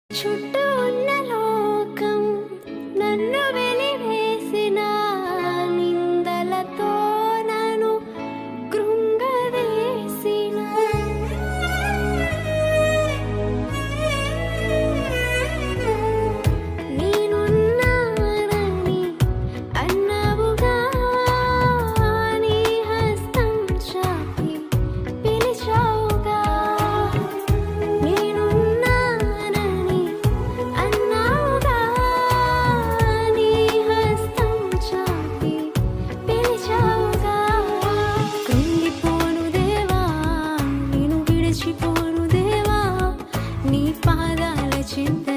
చుట్టూ ఉన్న లోకం నన్ను వెలివేసిన నిందలతో నన్ను కృంగవేసిన నేనున్నానని అన్నావుగా నీ హస్తం చాపి పిలిచావుగా నేనున్నానని అన్నావుగా నీ హస్తం చాపి పిలిచావుగా కృంగిపోను దేవా నేను విడిచిపోను దేవా నీ పాదాల చింత